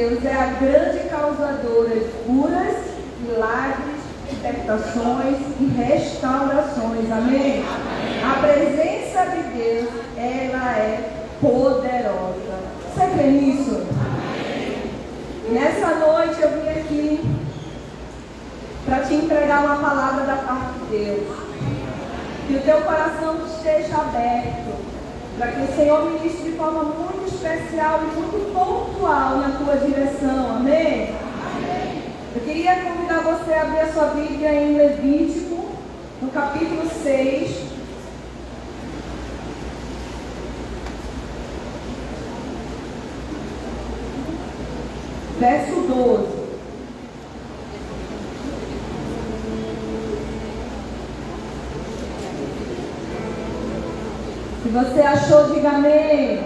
Deus é a grande causadora de curas, milagres, libertações e restaurações. Amém? A presença de Deus, ela é poderosa. Você crê nisso? E nessa noite eu vim aqui para te entregar uma palavra da parte de Deus. Que o teu coração esteja aberto, para que o Senhor ministre de forma muito especial e muito pontual na tua direção. Amém? Eu queria convidar você a abrir a sua Bíblia em Levítico, no capítulo 6. Verso 12. Se você achou, diga amém.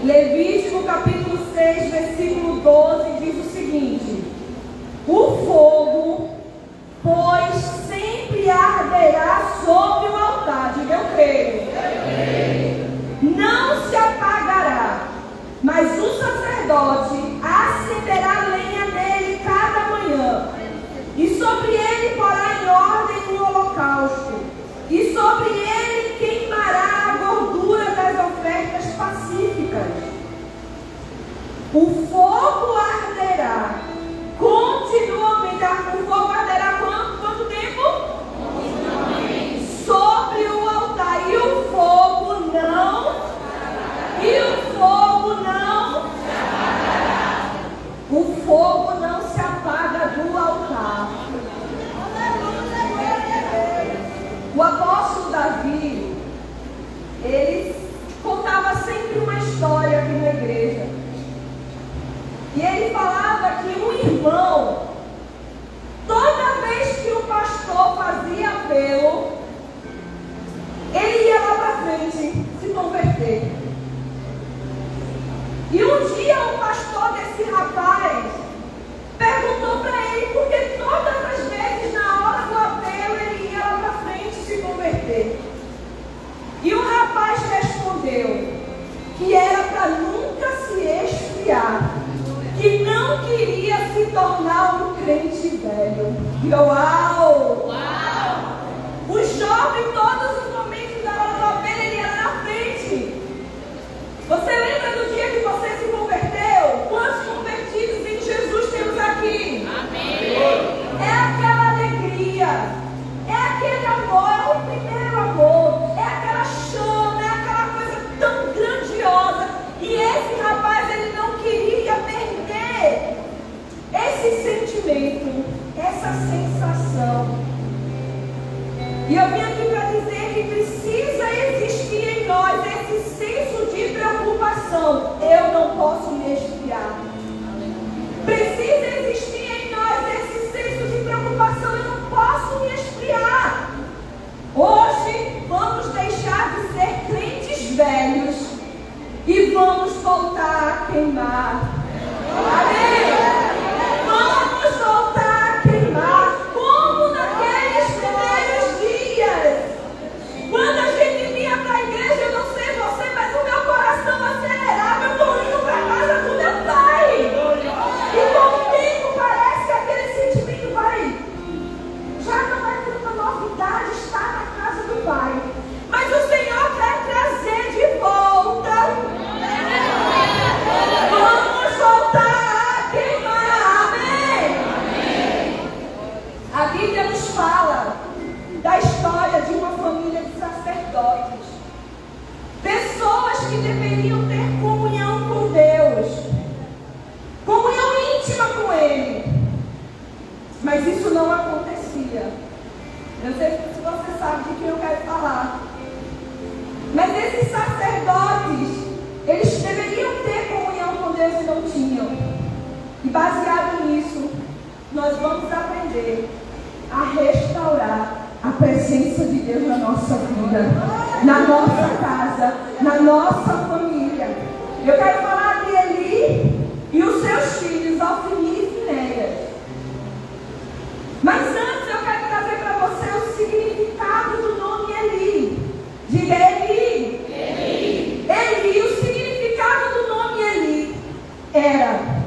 Levítico capítulo 6, versículo 12 diz o seguinte: o fogo, pois, sempre arderá sobre o altar. Diga eu creio. Não se apagará, mas o sacerdote acenderá lenha nele cada manhã, e sobre ele porá em ordem o holocausto, e sobre ele queimará a gordura das ofertas pacíficas. O fogo arderá continuamente. O fogo arderá quanto tempo? Sobre o altar. E o fogo não se apaga do altar. O apóstolo Davi, ele contava sempre uma história aqui na igreja. E ele falava que um irmão, toda vez que o pastor fazia apelo, ele ia lá para frente se converter. E um dia o pastor desse rapaz perguntou para ele por que todas as vezes na hora do apelo ele ia lá para frente se converter. E o rapaz respondeu que era para nunca se esfriar, que não queria se tornar um crente velho. E uau! O jovem, todos os momentos da hora do apelo, ele ia na frente. Você lembra do dia que você se converteu? Quantos convertidos em Jesus temos aqui? Amém. É aquela alegria, é aquele amor, é o primeiro amor, é aquela chama, é aquela coisa tão grandiosa. E esse rapaz, ele não queria perder esse sentimento, essa sensação. E eu vim aqui para dizer que precisa existir em nós esse senso de preocupação. Eu não posso me esfriar. Precisa existir em nós esse senso de preocupação. Eu não posso me esfriar. Hoje vamos deixar de ser crentes velhos e vamos voltar a queimar. Amém? Vamos voltar a queimar como naqueles primeiros dias. Quando a gente vinha para a igreja, eu não sei você, mas o meu coração acelerava. Eu estou indo para a casa do meu pai. E com o tempo parece que aquele sentimento já não é tanta novidade estar na casa do pai. Mas o Senhor quer trazer de volta. Vamos voltar a queimar. Amém? A Bíblia nos fala da história de uma família de sacerdotes. Pessoas que deveriam ter comunhão com Deus. Comunhão íntima com Ele. Mas isso não acontecia. Eu sei se você sabe de quem eu quero falar. Mas esses sacerdotes, eles deveriam ter comunhão com Deus e não tinham. E baseado nisso, nós vamos aprender a restaurar a presença de Deus na nossa vida, na nossa casa, na nossa família. Eu quero falar de Eli e os seus filhos, Ofni e Finéias. Mas antes eu quero trazer para você o significado do nome Eli. Diga Eli. Eli. Eli, o significado do nome Eli era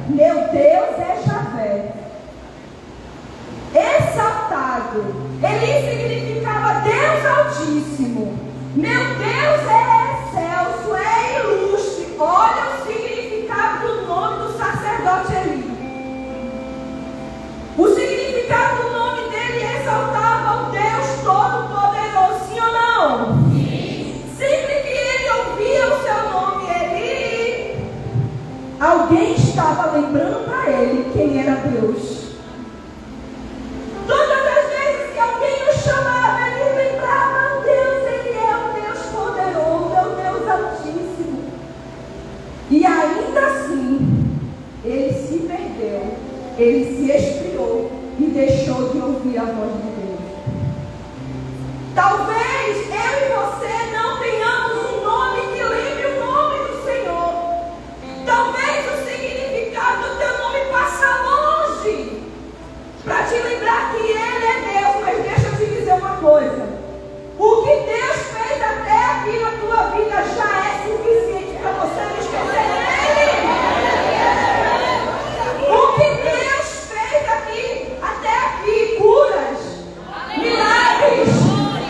ele se esfriou e deixou de ouvir a voz de Deus. Talvez eu e você não tenhamos um nome que lembre o nome do Senhor. Talvez o significado do teu nome passa longe para te lembrar que Ele é Deus. Mas deixa eu te dizer uma coisa: o que Deus fez até aqui na tua vida já é suficiente para você não esquecer dele. O que Deus fez aqui, até aqui, curas, milagres,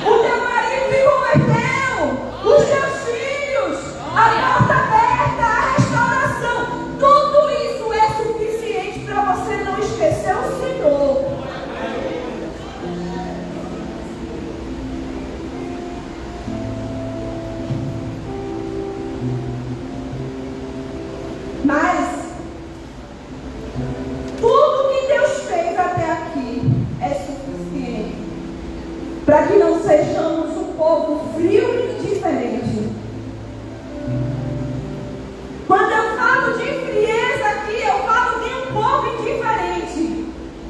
o teu marido se converteu, os teus filhos, a porta aberta, a restauração, tudo isso é suficiente para você não esquecer o Senhor. Mas tudo que Deus fez até aqui é suficiente para que não sejamos um povo frio e indiferente. Quando eu falo de frieza aqui, eu falo de um povo indiferente.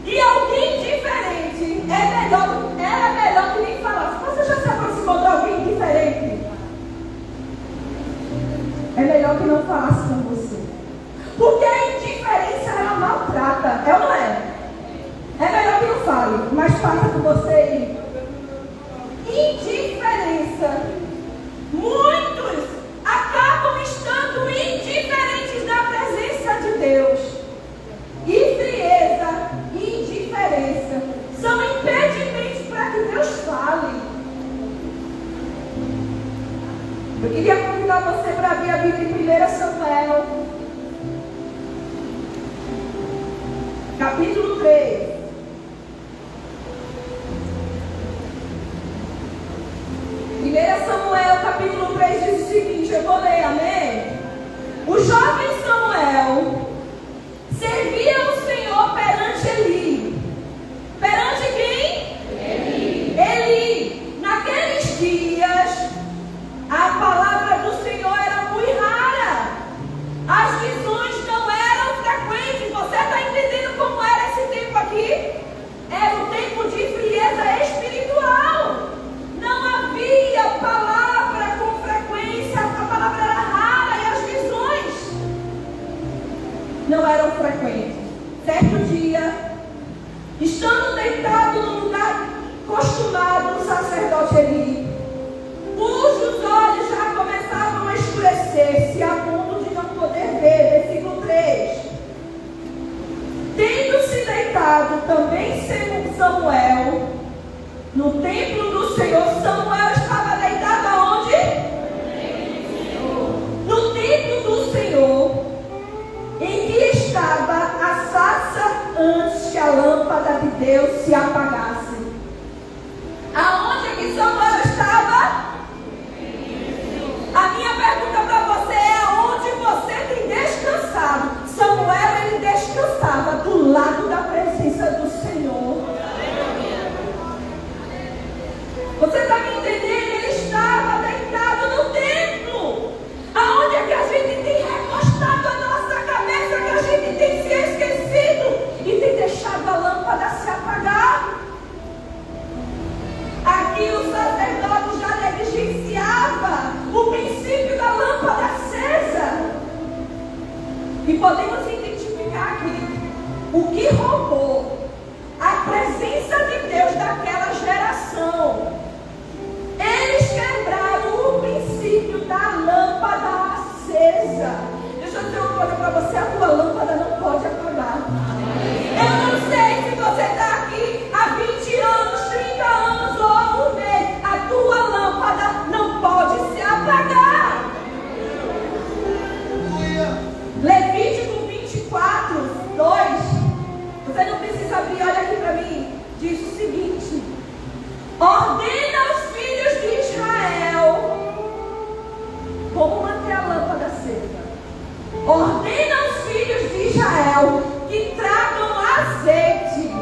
E alguém diferente é melhor que nem falar. Você já se aproximou de alguém diferente? É melhor que não falasse com você. Porque a indiferença, ela maltrata, é ou não é? É melhor que não fale, mas faça com você. Indiferença. Muitos acabam estando indiferentes na presença de Deus. E frieza e indiferença são impedimentos para que Deus fale. Eu queria convidar você para abrir a Bíblia em 1 Samuel, capítulo 3. Samuel, capítulo 3 diz o seguinte, eu vou ler, amém? O jovem Samuel servia o Senhor perante Eli. Perante quem? Eli. Naqueles dias, a palavra do Senhor era muito rara. As visões não eram frequentes. Você está entendendo como era esse tempo aqui? Era um tempo de frieza espiritual. Não havia palavra com frequência. A palavra era rara e as visões não eram frequentes. Certo dia, estando deitado no lugar costumado, o sacerdote Eli, cujos olhos já começavam a escurecer-se a ponto de não poder ver. Versículo 3. Tendo-se deitado também Samuel no templo do Senhor. Samuel estava deitado aonde? No templo do Senhor, em que estava a sarça antes que a lâmpada de Deus se apagasse. Aonde é que Samuel estava? A minha pergunta para você é: aonde você tem descansado? Samuel, ele descansava do lado da presença do Senhor. Você está me entendendo? Ele estava deitado no templo. Aonde é que a gente tem recostado a nossa cabeça, que a gente tem se esquecido e tem deixado a lâmpada se apagar? Aqui o sacerdote já negligenciava o princípio da lâmpada acesa. E podemos identificar aqui o que roubou a presença de Deus daquela geração. Eles quebraram o princípio da lâmpada acesa. Deixa eu dizer uma coisa para você: a tua lâmpada não pode apagar. Eu não sei se você está aqui há 20 anos, 30 anos ou um mês. A tua lâmpada não pode se apagar. Levítico 24, 2. Você não precisa abrir, olha aqui para mim. Diz o seguinte: ordena aos filhos de Israel como manter a lâmpada acesa. Ordena aos filhos de Israel que tragam azeite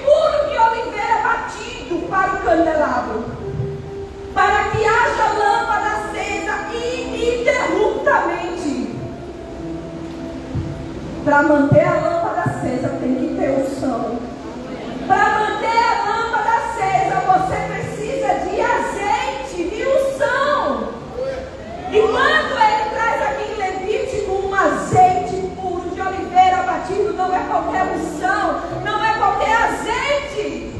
puro de oliveira batido para o candelabro, para que haja lâmpada acesa ininterruptamente. Para manter a lâmpada acesa tem que ter unção. Para manter a lâmpada acesa, você precisa de azeite, de unção. E quando ele traz aqui em Levítico um azeite puro de oliveira batido, não é qualquer unção, não é qualquer azeite.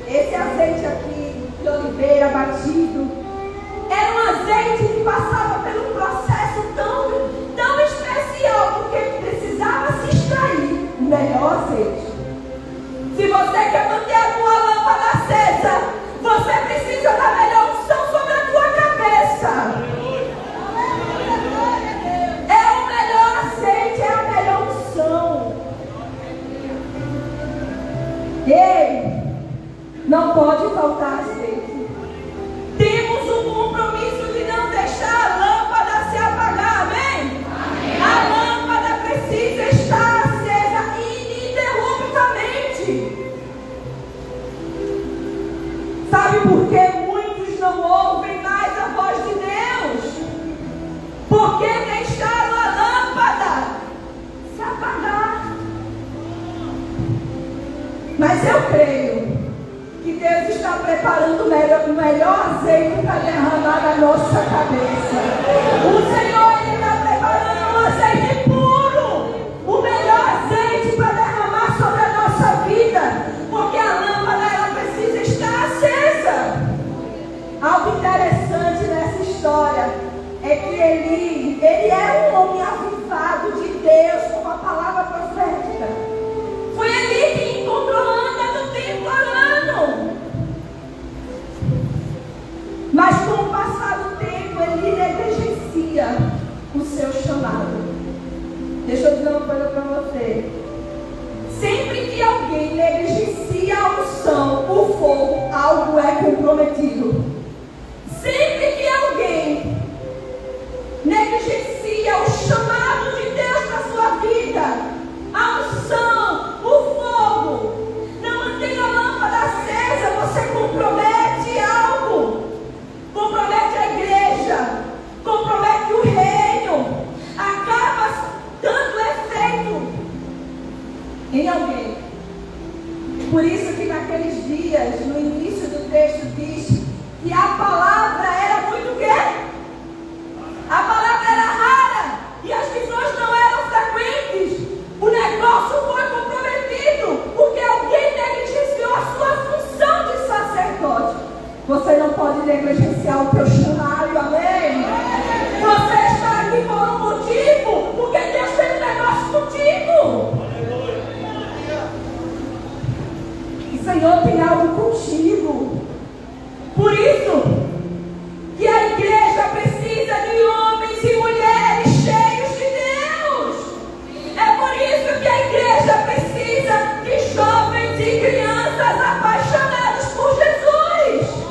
Esse azeite aqui de oliveira batido era um azeite que passava por um processo tão especial, porque precisava se extrair o melhor azeite. Se você quer manter a tua lâmpada acesa, você precisa da melhor unção sobre a tua cabeça. É o melhor azeite, é a melhor unção. Ei, não pode faltar azeite. Temos um compromisso de não deixar a lâmpada se apagar, amém? A lâmpada precisa estar acesa ininterruptamente. Sabe por que muitos não ouvem mais a voz de Deus? Porque deixaram a lâmpada se apagar. Mas eu creio que Deus está preparando o melhor azeite para derramar na nossa cabeça. O Senhor está preparando um azeite puro, o melhor azeite para derramar sobre a nossa vida, porque a lâmpada ela precisa estar acesa. Algo interessante nessa história é que ele é um homem avivado de Deus com a palavra profética. Foi ali que encontrou Ana no templo orando. Mas com o passar do tempo, ele negligencia o seu chamado. Deixa eu dizer uma coisa para você. Sempre que alguém negligencia a unção, o fogo, algo é comprometido. Sempre que alguém negligencia o chamado de Deus na sua vida, a unção, o fogo, não mantém a lâmpada acesa, você compromete algo. Compromete a igreja, compromete o reino, acaba dando efeito em alguém. Por isso que naqueles dias, no início do texto diz que a palavra era muito o quê? A palavra era rara e as visões não eram frequentes. O negócio foi comprometido porque alguém negligenciou a sua função de sacerdote. Você não pode negligenciar o teu chamado, amém? Você está aqui por um motivo, porque Deus tem um negócio contigo. O Senhor tem algo contigo. Por isso que a igreja precisa de homens e mulheres cheios de Deus. É por isso que a igreja precisa de jovens e crianças apaixonados por Jesus.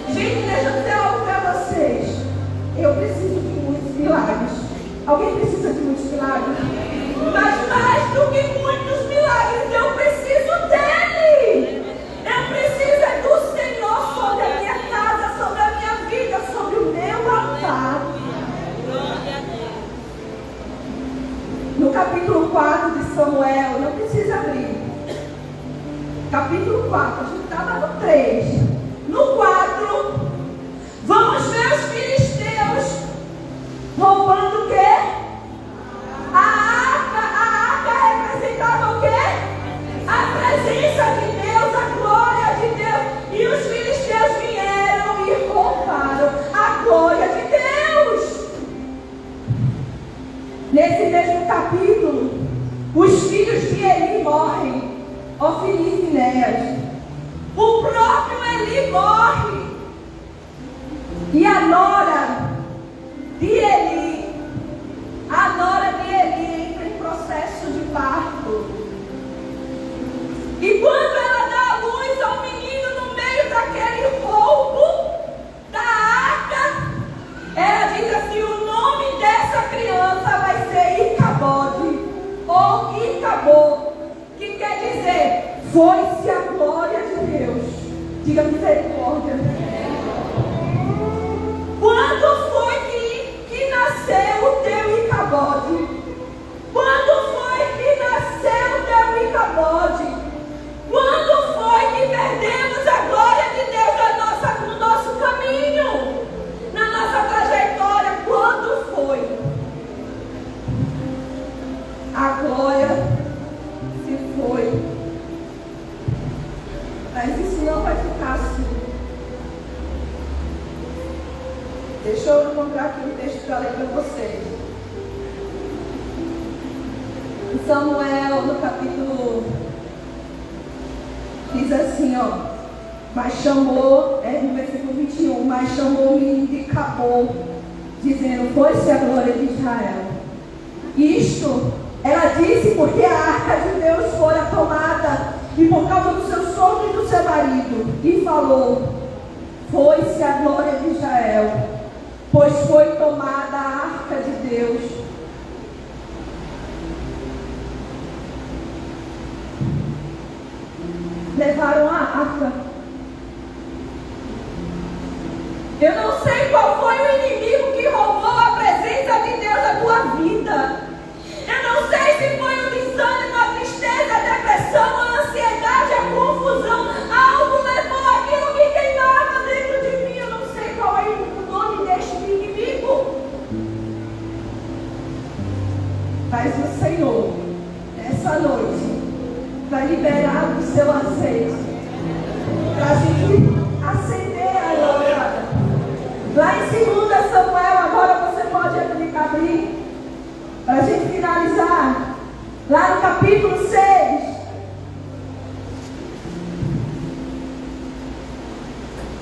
Gente, deixa eu dizer algo para vocês. Eu preciso de muitos milagres. Alguém precisa de muitos milagres? Mas mais do que muitos milagres, eu preciso dele. Eu preciso do Senhor sobre a minha casa, sobre a minha vida, sobre o meu altar. No capítulo 4 de Samuel, não precisa abrir. Capítulo 4, a gente estava no 3. No 4, vamos ver os filisteus roubando o quê? A arca representava o quê? A presença de Deus, a glória de Deus. E os filisteus vieram e roubaram a glória de Deus. Nesse mesmo capítulo, os filhos de Eli morrem. Ofni e Finéias. O próprio Eli morre. E a nora de Eli entra em processo de parto. E quando ela dá a luz ao menino no meio daquele roubo da arca, ela diz assim: o nome dessa criança vai ser Icabode, ou Icabô, que quer dizer, foi-se a glória de Deus. Diga misericórdia. Quando foi que nasceu o teu Icabode? Quando foi que nasceu Deixa eu encontrar aqui um texto para ler para vocês. Samuel, no capítulo, diz assim, ó. Mas chamou, no versículo 21, mas chamou o menino de Cabô, dizendo, foi-se a glória de Israel. Isto, ela disse porque a arca de Deus fora tomada, e por causa do seu sogro e do seu marido. E falou, foi-se a glória de Israel, pois foi tomada a arca de Deus. Levaram a arca. Eu não sei qual foi o inimigo que roubou a presença de Deus da tua vida. Eu não sei se foi o desânimo, a tristeza, a depressão, a ansiedade, a confusão. Algo levou aquilo que queimava dentro de mim. Eu não sei qual é o nome deste inimigo. Mas o Senhor, nessa noite, vai liberar o seu azeite para a gente acender a glória. Lá em 2 Samuel, agora você pode abrir, para a gente finalizar. Lá no capítulo 6.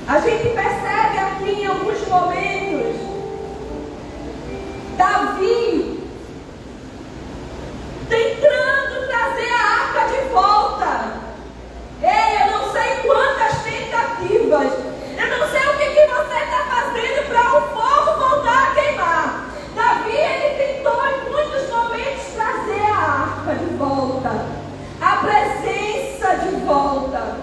A gente percebe aqui em alguns momentos, Davi tentando trazer a arca de volta. Ei, eu não sei quantas tentativas. Eu não sei o que você está fazendo para o fogo voltar a queimar. Davi, ele tentou em muitos momentos trazer a arca de volta, a presença de volta.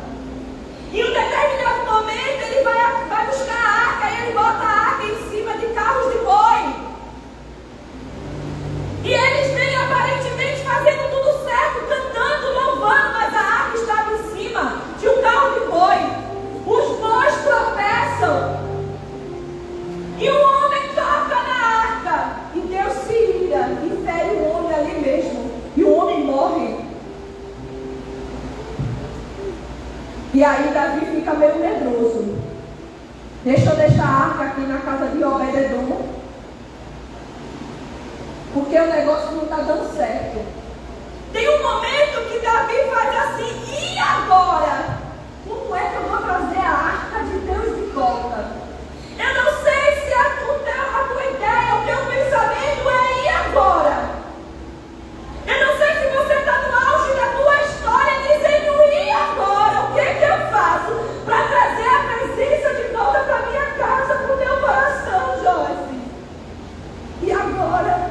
Em um determinado momento, ele vai buscar a arca e ele bota a arca em cima de carros de boi. E eles vêm aparentemente fazendo tudo certo, cantando, louvando, mas a arca estava em cima de um carro de boi. Os bois tropeçam. E o homem toca na arca. E Deus se ira e fere o homem ali mesmo. E o homem morre. E aí Davi fica meio medroso. Deixa eu deixar a arca aqui na casa de Obed-edom, porque o negócio não está dando certo. Tem um momento que Davi faz assim, e agora? Como é que eu vou trazer a arca de Deus de volta? Eu não sei se a tua ideia, o teu pensamento é, e agora? Eu não sei se você está no auge da tua história dizendo, e agora? O que é que eu faço para trazer a presença de volta para minha casa, para o meu coração, Joyce? E agora?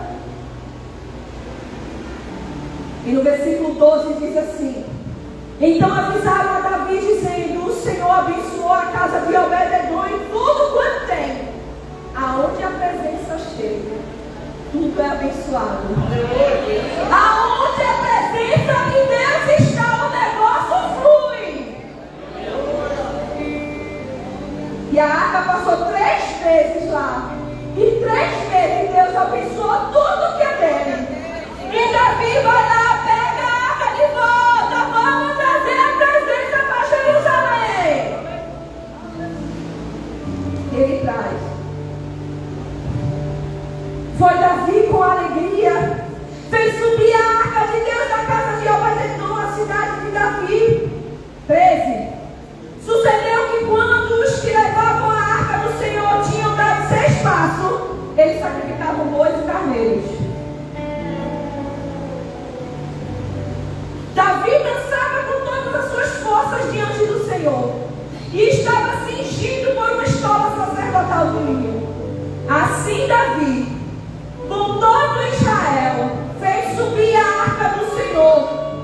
E no versículo 12 diz assim, então avisaram a Davi dizendo, o Senhor abençoou a casa de Obed-edom e tudo quanto tem. Aonde a presença chega, tudo é abençoado. Aonde a presença de Deus está, o negócio flui. E a arca passou 3 vezes lá. E 3 vezes Deus abençoou tudo que é dele. E Davi vai lá, pega a arca de volta, vamos trazer a presença para Jerusalém. Ele traz. Foi Davi com alegria, fez subir a arca de Deus da casa de Obed-edom, a cidade de Davi. 13. Sucedeu que quando os que levavam a arca do Senhor tinham dado 6 passos, eles sacrificavam bois e carneiros. Davi dançava com todas as suas forças diante do Senhor e estava cingido por uma estola sacerdotal de linho. Assim Davi, com todo Israel, fez subir a arca do Senhor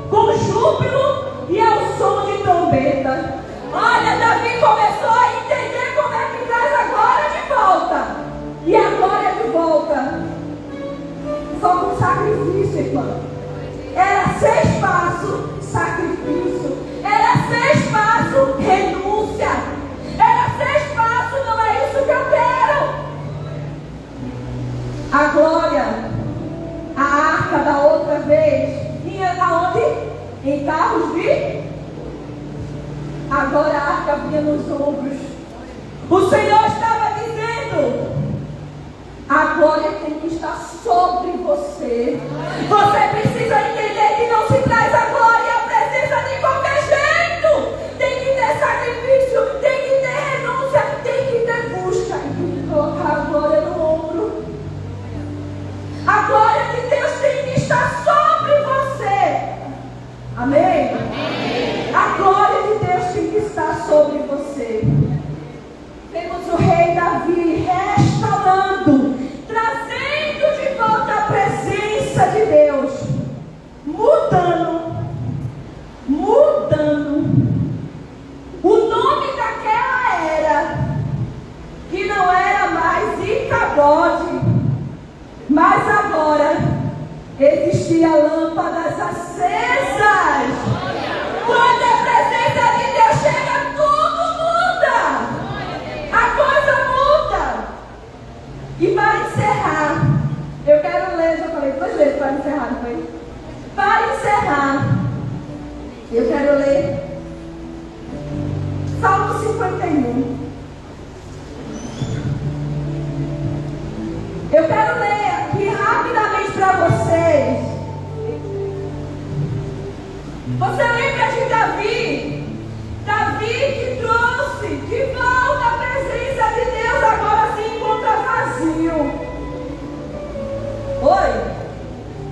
com júbilo e ao som de trombeta. Olha, Davi começou a entender como é que traz a glória de volta. E a glória de volta só com sacrifício, irmão. Era 6 passos, sacrifício. Era 6 passos, renúncia. Era 6 passos, não é isso que eu quero. A glória, a arca da outra vez, vinha aonde? Em carros de... Agora a arca vinha nos ombros. O Senhor estava dizendo, você. Você precisa entender que não se traz a glória e a presença de qualquer jeito. Tem que ter sacrifício, tem que ter renúncia, tem que ter busca. E tem que colocar a glória no ombro. A glória de Deus tem que estar sobre você. Amém? Amém. A glória de Deus tem que estar sobre você. Vemos o rei Davi restaurando, trazendo de volta a presença de Deus, mudando o nome daquela era, que não era mais Icabode, mas agora existia lâmpadas acesas. Quando a presença de Deus chega, tudo muda. A coisa muda. E para encerrar, eu quero ler, já falei 2 vezes para encerrar, não foi? Para encerrar, eu quero ler Salmo 51. Eu quero ler aqui rapidamente para vocês. Você lembra de Davi? Davi que trouxe de volta a presença de Deus, agora se encontra vazio. Oi?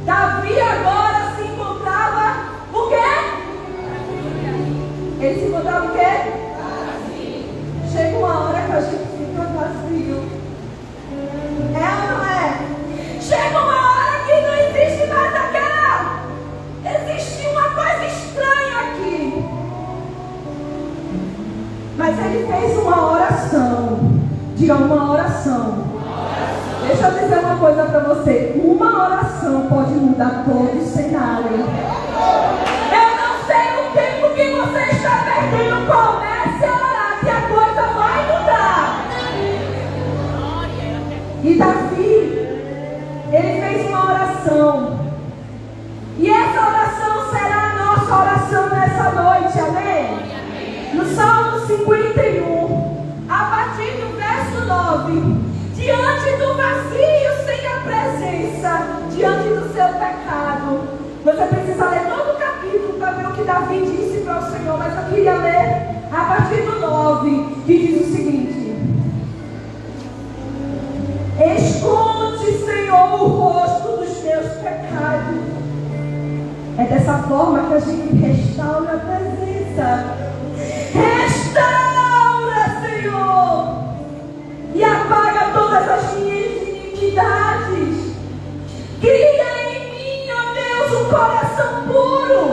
Davi agora se encontrava o quê? Ele se encontrava o quê? Vazio. Chega uma hora que a gente fica vazio. É ou não é? Chega uma hora que não existe mais aquela. Existe uma coisa estranha aqui. Mas ele fez uma oração. Diga, uma oração. Deixa eu dizer uma coisa para você. Uma oração pode mudar todo o cenário. Eu não sei o tempo que você está perdendo. Comece a orar que a coisa vai mudar. E Davi, ele fez uma oração. E essa oração será a nossa oração nessa noite, amém? No Salmo 51, a partir do verso 9: diante do vazio sem a presença, diante do seu pecado. Você precisa ler todo o capítulo para ver o que Davi disse para o Senhor, mas eu queria ler a partir do 9, que diz o seguinte: esconde, Senhor, o rosto dos teus pecados. É dessa forma que a gente restaura a presença. Restaura, Senhor, e apaga todas as minhas iniquidades. Cria em mim, ó Deus, um coração puro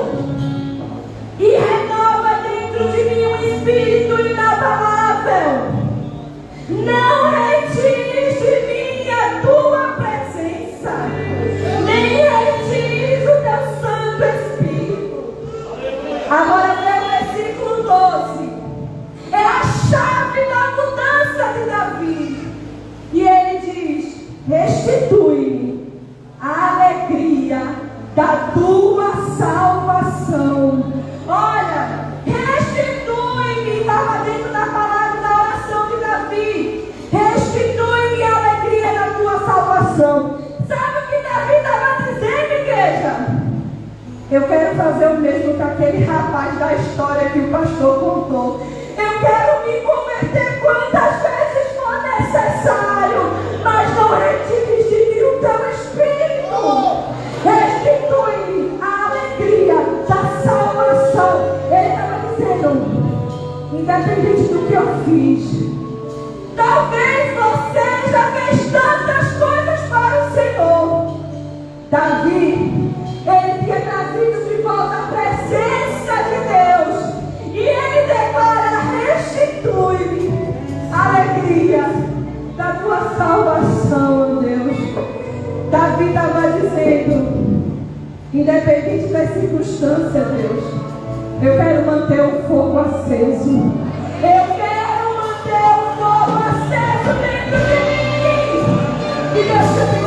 e renova dentro de mim um espírito inabalável. Não retires de mim a tua presença, nem retires o teu Santo Espírito. Agora lê o versículo 12. É a chave da mudança de Davi. E ele diz: restitui-me a alegria da tua salvação. Olha, restitui-me, estava dentro da palavra da oração de Davi. Restitui-me a alegria da tua salvação. Sabe o que Davi estava dizendo, igreja? Eu quero fazer o mesmo que aquele rapaz da história que o pastor contou. Eu quero me converter quantas vezes for necessário, mas não retires de mim o teu Espírito. Restitui-me a alegria da salvação. Ele estava dizendo, independente do que eu fiz, talvez você já fez tantas coisas para o Senhor. Davi, ele tinha trazido de volta a presença de Deus. E ele declara: restitui-me a alegria da tua salvação, ó Deus. Davi estava dizendo, independente da circunstância, Deus, eu quero manter o fogo aceso. Eu quero manter o fogo aceso dentro de mim. E Deus te